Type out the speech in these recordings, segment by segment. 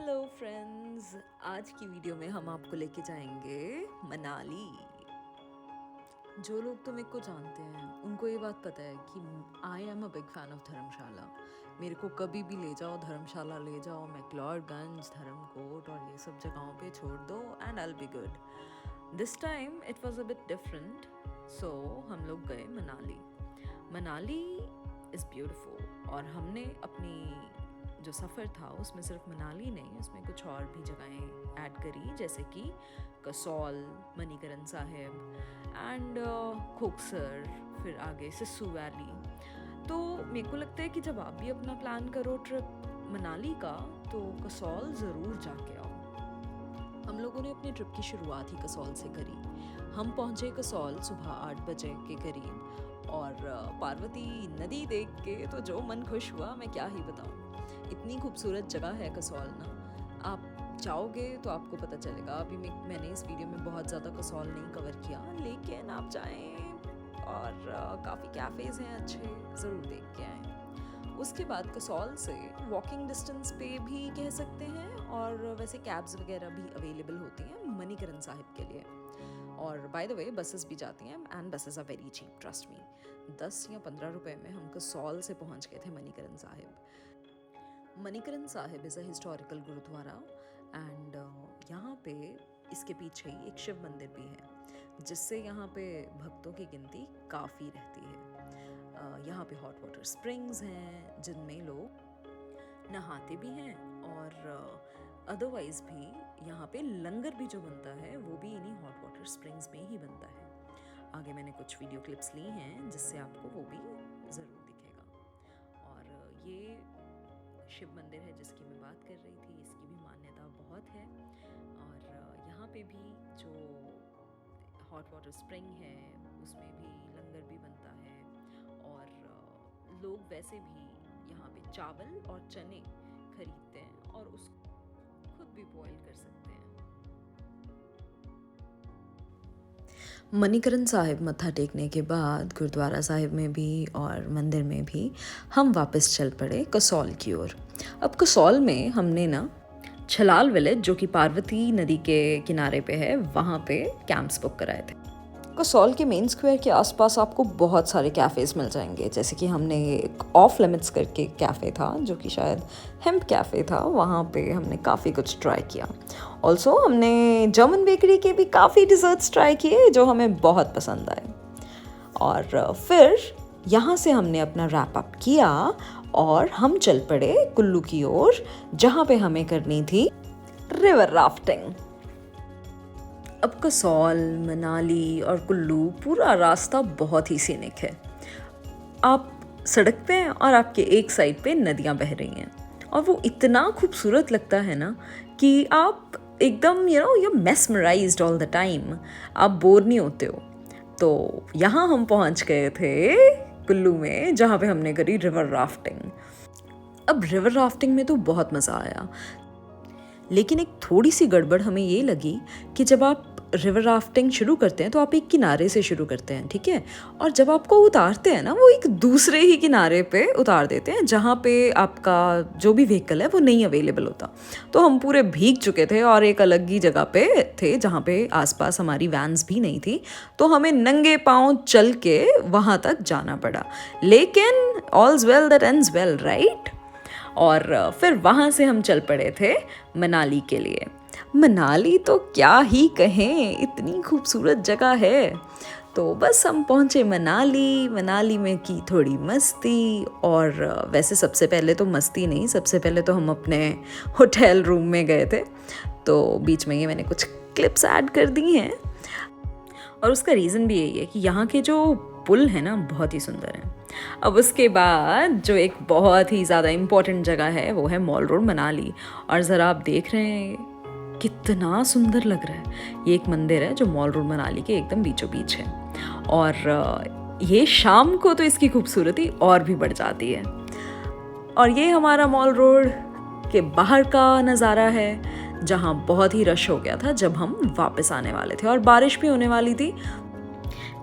Hello friends, आज की video में हम आपको लेके जाएंगे मनाली। जो लोग तो मेरे को जानते हैं उनको ये बात पता है कि I am a big fan of Dharamshala. मेरे को कभी भी ले जाओ, धर्मशाला ले जाओ, मैक्लोडगंज, धर्मकोट और ये सब जगहों पे छोड़ दो and I will be good. This time it was a bit different, so हम लोग गए मनाली। मनाली इज़ ब्यूटिफुल और हमने अपनी जो सफ़र था उसमें सिर्फ मनाली नहीं, उसमें कुछ और भी जगहें ऐड करी, जैसे कि कसौल, मणिकरण साहिब एंड खोखसर, फिर आगे सिस्सू वैली। तो मेरे को लगता है कि जब आप भी अपना प्लान करो ट्रिप मनाली का, तो कसौल ज़रूर जाके आओ। हम लोगों ने अपनी ट्रिप की शुरुआत ही कसौल से करी। हम पहुँचे कसौल सुबह 8 बजे के करीब और पार्वती नदी देख के तो जो मन खुश हुआ, मैं क्या ही बताऊँ। इतनी खूबसूरत जगह है कसौल ना, आप जाओगे तो आपको पता चलेगा। अभी मैंने इस वीडियो में बहुत ज़्यादा कसौल नहीं कवर किया, लेकिन आप जाएं और काफ़ी कैफ़ेज़ हैं अच्छे, ज़रूर देख के आएँ। उसके बाद कसौल से वॉकिंग डिस्टेंस पे भी कह सकते हैं, और वैसे कैब्स वगैरह भी अवेलेबल होती हैं मणिकरण साहिब के लिए। और बाय द वे बसेस भी जाती हैं and buses are very cheap, trust me. 10 या 15 रुपए में हम कसौल से पहुंच गए थे Manikaran Sahib. Manikaran Sahib is a historical gurdwara and यहाँ पे इसके पीछे ही एक शिव मंदिर भी है, जिससे यहाँ पे भक्तों की गिनती काफ़ी रहती है। यहाँ पे हॉट वाटर स्प्रिंग्स हैं जिनमें लोग नहाते भी हैं, और अदरवाइज़ भी यहाँ पे लंगर भी जो बनता है वो भी इन्हीं हॉट वाटर स्प्रिंग्स में ही बनता है। आगे मैंने कुछ वीडियो क्लिप्स ली हैं जिससे आपको वो भी ज़रूर दिखेगा। और ये शिव मंदिर है जिसकी मैं बात कर रही थी, इसकी भी मान्यता बहुत है। और यहाँ पे भी जो हॉट वाटर स्प्रिंग है उसमें भी लंगर भी बनता है, और लोग वैसे भी यहाँ पे चावल और चने खरीदते हैं और उसको खुद भी बॉयल कर सकते हैं। मणिकरण साहिब मत्था टेकने के बाद गुरुद्वारा साहिब में भी और मंदिर में भी हम वापस चल पड़े कसौल की ओर। अब कसौल में हमने ना छलाल विलेज, जो कि पार्वती नदी के किनारे पे है, वहाँ पे कैंप्स बुक कराए थे। कसौल के मेन स्क्वायर के आसपास आपको बहुत सारे कैफ़ेज़ मिल जाएंगे, जैसे कि हमने एक ऑफ लिमिट्स करके कैफ़े था जो कि शायद हेम्प कैफ़े था, वहाँ पे हमने काफ़ी कुछ ट्राई किया। ऑल्सो हमने जर्मन बेकरी के भी काफ़ी डिज़र्ट्स ट्राई किए जो हमें बहुत पसंद आए। और फिर यहाँ से हमने अपना रैप अप किया और हम चल पड़े कुल्लू की ओर, जहाँ पे हमें करनी थी रिवर राफ्टिंग। अब कसौल, मनाली और कुल्लू पूरा रास्ता बहुत ही सीनिक है। आप सड़क पे हैं और आपके एक साइड पे नदियाँ बह रही हैं, और वो इतना खूबसूरत लगता है ना कि आप एकदम you mesmerised all the time, आप बोर नहीं होते हो। तो यहाँ हम पहुँच गए थे कुल्लू में, जहाँ पे हमने करी रिवर राफ्टिंग। अब रिवर राफ्टिंग में तो बहुत मज़ा आया, लेकिन एक थोड़ी सी गड़बड़ हमें ये लगी कि जब आप रिवर राफ्टिंग शुरू करते हैं तो आप एक किनारे से शुरू करते हैं, ठीक है, और जब आपको उतारते हैं ना, वो एक दूसरे ही किनारे पे उतार देते हैं जहाँ पे आपका जो भी व्हीकल है वो नहीं अवेलेबल होता। तो हम पूरे भीग चुके थे और एक अलग ही जगह पे थे जहाँ पे आसपास हमारी वैन्स भी नहीं थी, तो हमें नंगे पाँव चल के वहाँ तक जाना पड़ा। लेकिन all's well that ends well, right. और फिर वहाँ से हम चल पड़े थे मनाली के लिए। मनाली तो क्या ही कहें, इतनी खूबसूरत जगह है। तो बस हम पहुँचे मनाली में की थोड़ी मस्ती, और वैसे सबसे पहले तो मस्ती नहीं, सबसे पहले तो हम अपने होटल रूम में गए थे। तो बीच में ये मैंने कुछ क्लिप्स ऐड कर दी हैं, और उसका रीज़न भी यही है कि यहाँ के जो पुल है ना बहुत ही सुंदर है। अब उसके बाद जो एक बहुत ही ज़्यादा इम्पॉर्टेंट जगह है वो है मॉल रोड मनाली, और ज़रा आप देख रहे हैं कितना सुंदर लग रहा है। ये एक मंदिर है जो मॉल रोड मनाली के एकदम बीचों बीच है, और ये शाम को तो इसकी खूबसूरती और भी बढ़ जाती है। और ये हमारा मॉल रोड के बाहर का नज़ारा है, जहाँ बहुत ही रश हो गया था जब हम वापस आने वाले थे, और बारिश भी होने वाली थी।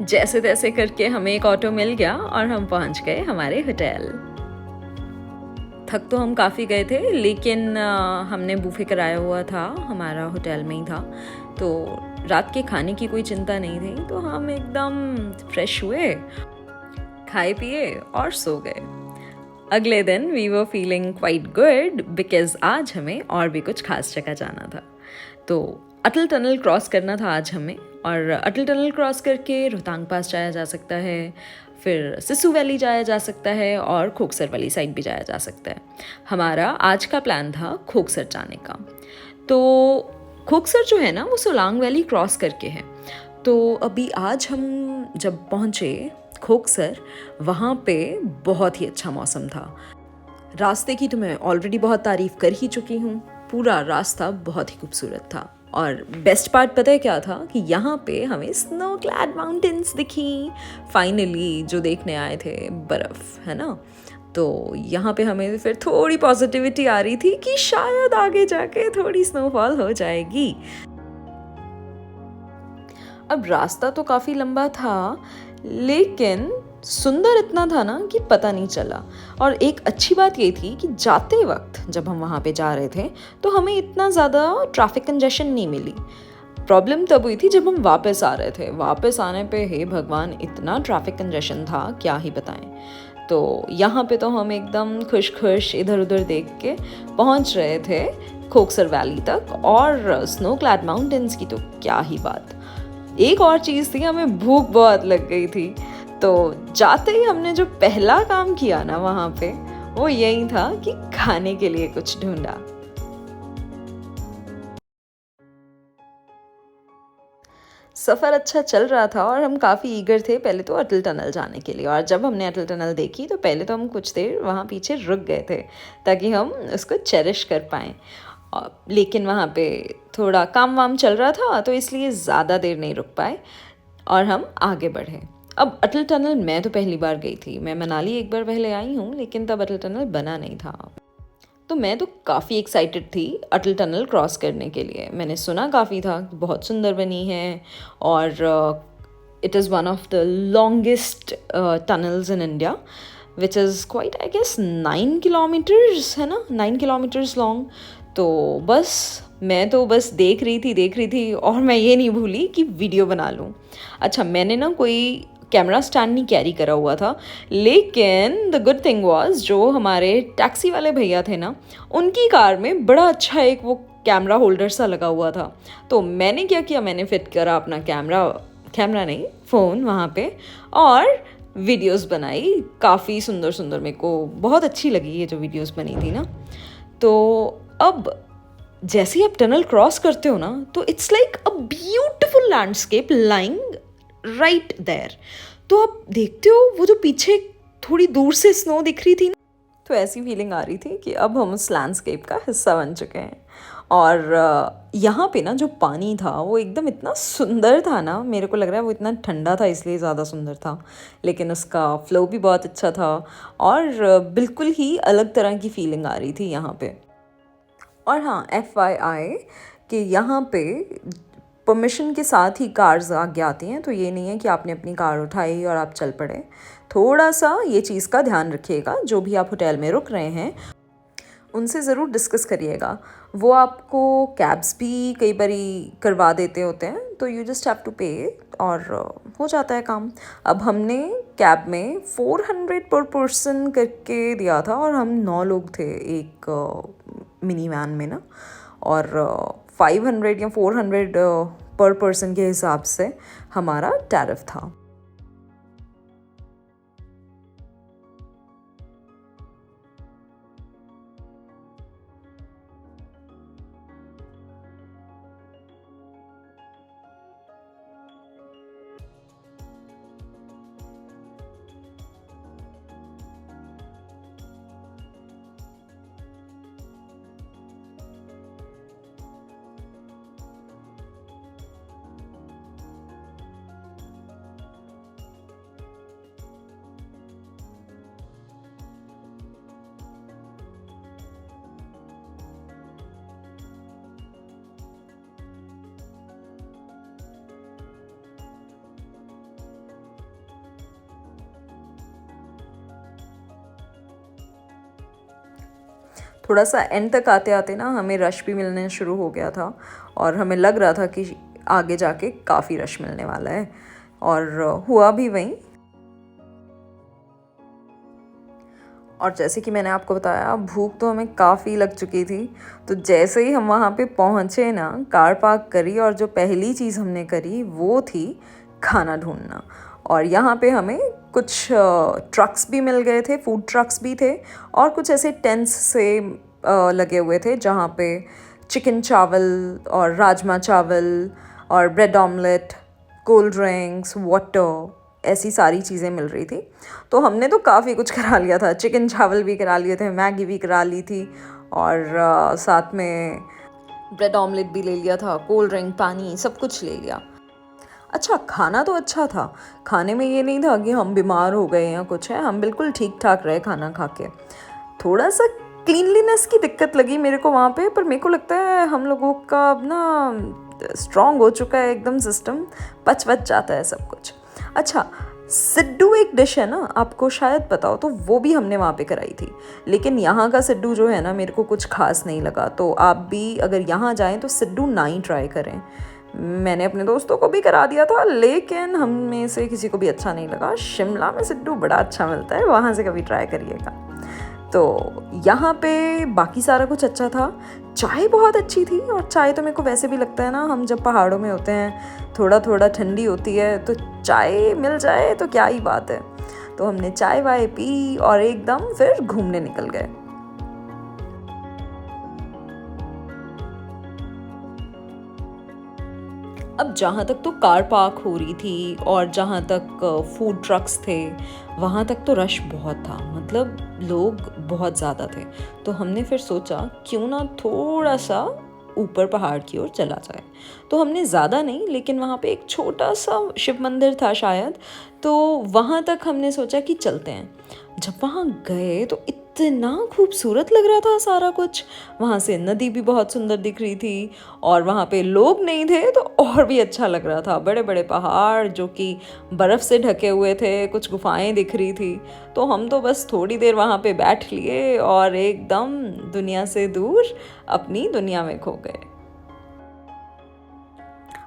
जैसे तैसे करके हमें एक ऑटो मिल गया और हम पहुंच गए हमारे होटल। थक तो हम काफ़ी गए थे, लेकिन हमने बुफे कराया हुआ था, हमारा होटल में ही था, तो रात के खाने की कोई चिंता नहीं थी। तो हम एकदम फ्रेश हुए, खाए पिए और सो गए। अगले दिन we were feeling quite good because आज हमें और भी कुछ खास जगह जाना था। तो अटल टनल क्रॉस करना था आज हमें, और अटल टनल क्रॉस करके रोहतांग पास जाया जा सकता है, फिर सिसु वैली जाया जा सकता है और खोकसर वाली साइड भी जाया जा सकता है। हमारा आज का प्लान था खोकसर जाने का। तो खोकसर जो है ना वो सोलांग वैली क्रॉस करके है। तो अभी आज हम जब पहुँचे खोकसर, वहाँ पे बहुत ही अच्छा मौसम था। रास्ते की तो मैं ऑलरेडी बहुत तारीफ़ कर ही चुकी हूँ, पूरा रास्ता बहुत ही खूबसूरत था। और बेस्ट पार्ट पता है क्या था कि यहाँ पे हमें स्नो क्लैड माउंटेन्स दिखी, फाइनली, जो देखने आए थे बर्फ़, है ना। तो यहाँ पे हमें फिर थोड़ी पॉजिटिविटी आ रही थी कि शायद आगे जाके थोड़ी स्नोफॉल हो जाएगी। अब रास्ता तो काफ़ी लंबा था, लेकिन सुंदर इतना था ना कि पता नहीं चला। और एक अच्छी बात ये थी कि जाते वक्त जब हम वहाँ पे जा रहे थे तो हमें इतना ज़्यादा ट्रैफिक कंजेशन नहीं मिली। प्रॉब्लम तब हुई थी जब हम वापस आ रहे थे। वापस आने पे हे भगवान, इतना ट्रैफिक कंजेशन था, क्या ही बताएं। तो यहाँ पे तो हम एकदम खुश खुश इधर उधर देख के पहुँच रहे थे खोकसर वैली तक, और स्नो क्लैड माउंटेन्स की तो क्या ही बात। एक और चीज़ थी, हमें भूख बहुत लग गई थी। तो जाते ही हमने जो पहला काम किया ना वहाँ पे, वो यही था कि खाने के लिए कुछ ढूंढा। सफ़र अच्छा चल रहा था और हम काफ़ी ईगर थे पहले तो अटल टनल जाने के लिए। और जब हमने अटल टनल देखी तो पहले तो हम कुछ देर वहाँ पीछे रुक गए थे ताकि हम उसको चेरिश कर पाएँ। लेकिन वहाँ पे थोड़ा काम वाम चल रहा था, तो इसलिए ज़्यादा देर नहीं रुक पाए और हम आगे बढ़े। अब अटल टनल मैं तो पहली बार गई थी, मैं मनाली एक बार पहले आई हूँ, लेकिन तब अटल टनल बना नहीं था। तो मैं तो काफ़ी एक्साइटेड थी अटल टनल क्रॉस करने के लिए। मैंने सुना काफ़ी था, बहुत सुंदर बनी है, और it is one of the longest tunnels in India, which is quite I guess 9 kilometres, है ना, 9 किलोमीटर्स लॉन्ग। तो मैं तो बस देख रही थी और मैं ये नहीं भूली कि वीडियो बना लूँ। अच्छा, मैंने ना कोई कैमरा स्टैंड नहीं कैरी करा हुआ था, लेकिन द गुड थिंग वाज जो हमारे टैक्सी वाले भैया थे ना, उनकी कार में बड़ा अच्छा एक वो कैमरा होल्डर सा लगा हुआ था। तो मैंने क्या किया, मैंने फिट करा अपना कैमरा नहीं, फ़ोन वहाँ पे, और वीडियोस बनाई। काफ़ी सुंदर सुंदर, मेरे को बहुत अच्छी लगी ये जो वीडियोस बनी थी ना। तो अब जैसे ही आप टनल क्रॉस करते हो ना, तो it's like a beautiful landscape lying right there. तो आप देखते हो वो जो पीछे थोड़ी दूर से स्नो दिख रही थी ना, तो ऐसी फीलिंग आ रही थी कि अब हम उस लैंडस्केप का हिस्सा बन चुके हैं। और यहाँ पे ना जो पानी था वो एकदम इतना सुंदर था ना, मेरे को लग रहा है वो इतना ठंडा था इसलिए ज़्यादा सुंदर था, लेकिन उसका फ्लो भी बहुत अच्छा था, और बिल्कुल ही अलग तरह की फीलिंग आ रही थी यहाँ पे। और हाँ, FYI कि यहाँ पे परमिशन के साथ ही कार्स आगे आती हैं, तो ये नहीं है कि आपने अपनी कार उठाई और आप चल पड़े। थोड़ा सा ये चीज़ का ध्यान रखिएगा, जो भी आप होटल में रुक रहे हैं उनसे ज़रूर डिस्कस करिएगा। वो आपको कैब्स भी कई बारी करवा देते होते हैं, तो यू जस्ट हैव टू पे और हो जाता है काम। अब हमने कैब में 400 पर पर्सन करके दिया था, और हम 9 लोग थे एक मिनी वैन में ना, और 500 या 400 पर पर्सन के हिसाब से हमारा टैरिफ था। थोड़ा सा एंड तक आते आते ना हमें रश भी मिलने शुरू हो गया था और हमें लग रहा था कि आगे जाके काफ़ी रश मिलने वाला है, और हुआ भी वहीं। और जैसे कि मैंने आपको बताया, भूख तो हमें काफ़ी लग चुकी थी। तो जैसे ही हम वहाँ पे पहुँचे ना, कार पार्क करी और जो पहली चीज़ हमने करी वो थी खाना ढूंढना। और यहाँ पे हमें कुछ ट्रक्स भी मिल गए थे, फूड ट्रक्स भी थे, और कुछ ऐसे टेंट्स से लगे हुए थे जहाँ पे चिकन चावल और राजमा चावल और bread omelette, cold drinks, water, ऐसी सारी चीज़ें मिल रही थी। तो हमने तो काफ़ी कुछ करा लिया था, चिकन चावल भी करा लिए थे, मैगी भी करा ली थी, और साथ में ब्रेड ऑमलेट भी ले लिया था, कोल्ड ड्रिंक, पानी, सब कुछ ले लिया। अच्छा, खाना तो अच्छा था, खाने में ये नहीं था कि हम बीमार हो गए या कुछ है, हम बिल्कुल ठीक ठाक रहे खाना खा के। थोड़ा सा क्लीनलीनेस की दिक्कत लगी मेरे को वहाँ पे, पर मेरे को लगता है हम लोगों का अब ना स्ट्रॉन्ग हो चुका है एकदम सिस्टम, पच जाता है सब कुछ। अच्छा, सिड्डू एक डिश है ना, आपको शायद पता हो, तो वो भी हमने वहाँ पे कराई थी। लेकिन यहाँ का सिड्डू जो है ना, मेरे को कुछ खास नहीं लगा। तो आप भी अगर यहाँ जाएं तो सिड्डू ना ही ट्राई करें। मैंने अपने दोस्तों को भी करा दिया था, लेकिन हम में से किसी को भी अच्छा नहीं लगा। शिमला में सिड्डू बड़ा अच्छा मिलता है, वहाँ से कभी ट्राई करिएगा। तो यहाँ पे बाकी सारा कुछ अच्छा था। चाय बहुत अच्छी थी, और चाय तो मेरे को वैसे भी लगता है ना, हम जब पहाड़ों में होते हैं थोड़ा थोड़ा ठंडी होती है, तो चाय मिल जाए तो क्या ही बात है। तो हमने चाय वाय पी और एकदम फिर घूमने निकल गए। अब जहाँ तक तो कार पार्क हो रही थी और जहाँ तक फूड ट्रक्स थे, वहाँ तक तो रश बहुत था, मतलब लोग बहुत ज़्यादा थे। तो हमने फिर सोचा क्यों ना थोड़ा सा ऊपर पहाड़ की ओर चला जाए। तो हमने ज़्यादा नहीं, लेकिन वहाँ पे एक छोटा सा शिव मंदिर था शायद, तो वहाँ तक हमने सोचा कि चलते हैं। जब वहाँ गए तो इतना खूबसूरत लग रहा था सारा कुछ। वहाँ से नदी भी बहुत सुंदर दिख रही थी, और वहाँ पे लोग नहीं थे तो और भी अच्छा लग रहा था। बड़े बड़े पहाड़ जो कि बर्फ़ से ढके हुए थे, कुछ गुफाएं दिख रही थी। तो हम तो बस थोड़ी देर वहाँ पे बैठ लिए और एकदम दुनिया से दूर अपनी दुनिया में खो गए।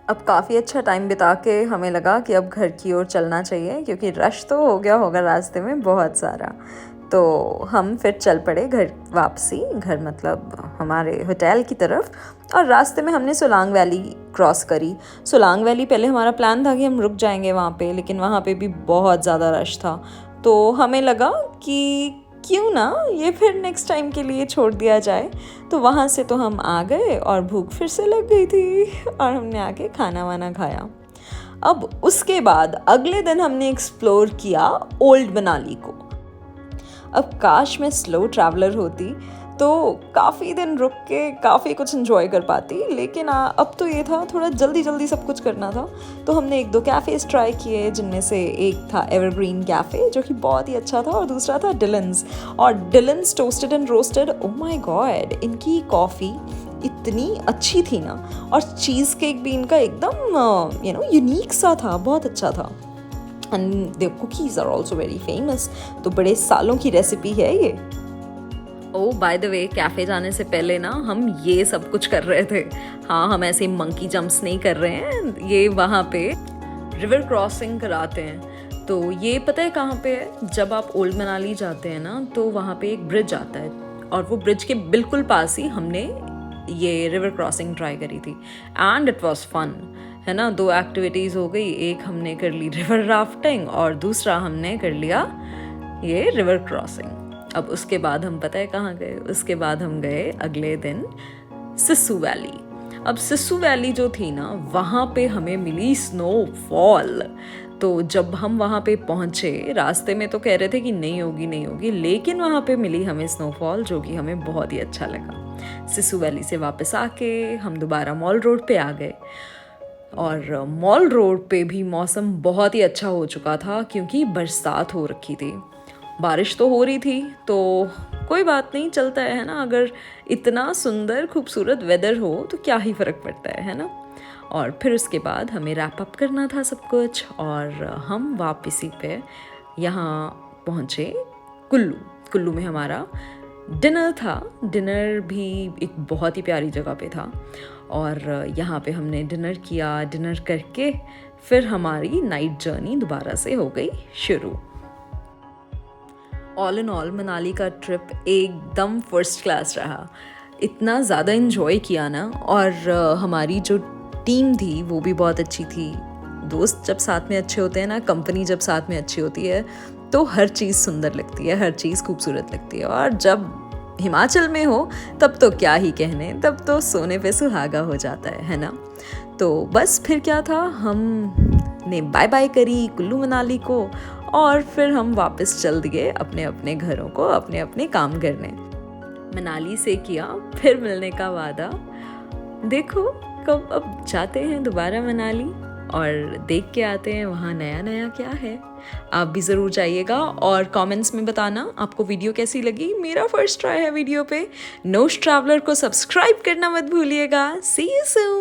अब काफ़ी अच्छा टाइम बिता के हमें लगा कि अब घर की ओर चलना चाहिए, क्योंकि रश तो हो गया होगा रास्ते में बहुत सारा। तो हम फिर चल पड़े घर वापसी, घर मतलब हमारे होटल की तरफ। और रास्ते में हमने सोलांग वैली क्रॉस करी। सोलांग वैली पहले हमारा प्लान था कि हम रुक जाएंगे वहाँ पे, लेकिन वहाँ पे भी बहुत ज़्यादा रश था। तो हमें लगा कि क्यों ना ये फिर नेक्स्ट टाइम के लिए छोड़ दिया जाए। तो वहाँ से तो हम आ गए और भूख फिर से लग गई थी, और हमने आके खाना वाना खाया। अब उसके बाद अगले दिन हमने एक्सप्लोर किया ओल्ड मनाली को। अब काश मैं स्लो ट्रैवलर होती तो काफ़ी दिन रुक के काफ़ी कुछ एंजॉय कर पाती, लेकिन अब तो ये था थोड़ा जल्दी जल्दी सब कुछ करना था। तो हमने एक दो कैफ़ेज़ ट्राई किए, जिनमें से एक था एवरग्रीन कैफ़े जो कि बहुत ही अच्छा था, और दूसरा था डिलन्स। और Dylan's toasted and roasted, oh my god, इनकी कॉफ़ी इतनी अच्छी थी ना, और चीज़ केक भी इनका एकदम यूनिक सा था, बहुत अच्छा था। And there cookies are also very famous. तो बड़े सालों की रेसिपी है ये। Oh by the way, cafe जाने से पहले ना हम ये सब कुछ कर रहे थे। हाँ, हम ऐसे मंकी जंप्स नहीं कर रहे हैं, ये वहाँ पे रिवर क्रॉसिंग कराते हैं। तो ये पता है कहाँ पे है? जब आप ओल्ड मनाली जाते हैं ना, तो वहाँ पे एक ब्रिज आता है, और वो ब्रिज के बिल्कुल पास ही हमने ये रिवर क्रॉसिंग ट्राई करी थी, एंड इट वॉज फन, है ना। दो एक्टिविटीज़ हो गई, एक हमने कर ली रिवर राफ्टिंग और दूसरा हमने कर लिया ये रिवर क्रॉसिंग। अब उसके बाद हम पता है कहाँ गए? उसके बाद हम गए अगले दिन सिस्सू वैली। अब सिस्सू वैली जो थी ना, वहाँ पे हमें मिली स्नोफॉल। तो जब हम वहाँ पे पहुँचे, रास्ते में तो कह रहे थे कि नहीं होगी, लेकिन वहाँ पे मिली हमें स्नोफॉल, जो कि हमें बहुत ही अच्छा लगा। सिस्सू वैली से वापस आके हम दोबारा मॉल रोड पे आ गए, और मॉल रोड पे भी मौसम बहुत ही अच्छा हो चुका था, क्योंकि बरसात हो रखी थी। बारिश तो हो रही थी, तो कोई बात नहीं, चलता है ना। अगर इतना सुंदर खूबसूरत वेदर हो तो क्या ही फ़र्क पड़ता है ना। और फिर उसके बाद हमें रैप अप करना था सब कुछ, और हम वापसी पे यहाँ पहुँचे कुल्लू। कुल्लू में हमारा डिनर था, डिनर भी एक बहुत ही प्यारी जगह पे था और यहाँ पे हमने डिनर किया। डिनर करके फिर हमारी नाइट जर्नी दोबारा से हो गई शुरू। ऑल इन ऑल मनाली का ट्रिप एकदम फर्स्ट क्लास रहा। इतना ज़्यादा इन्जॉय किया ना, और हमारी जो टीम थी वो भी बहुत अच्छी थी। दोस्त जब साथ में अच्छे होते हैं ना, कंपनी जब साथ में अच्छी होती है तो हर चीज़ सुंदर लगती है, हर चीज़ खूबसूरत लगती है। और जब हिमाचल में हो तब तो क्या ही कहने, तब तो सोने पे सुहागा हो जाता है ना। तो बस फिर क्या था, हमने बाय बाय करी कुल्लू मनाली को और फिर हम वापस चल दिए अपने अपने घरों को, अपने अपने काम करने। मनाली से किया फिर मिलने का वादा। देखो कब अब जाते हैं दोबारा मनाली और देख के आते हैं वहाँ नया नया क्या है। आप भी ज़रूर जाइएगा और कमेंट्स में बताना आपको वीडियो कैसी लगी। मेरा फर्स्ट ट्राई है वीडियो पे। नोश ट्रैवलर को सब्सक्राइब करना मत भूलिएगा। सी यू सून।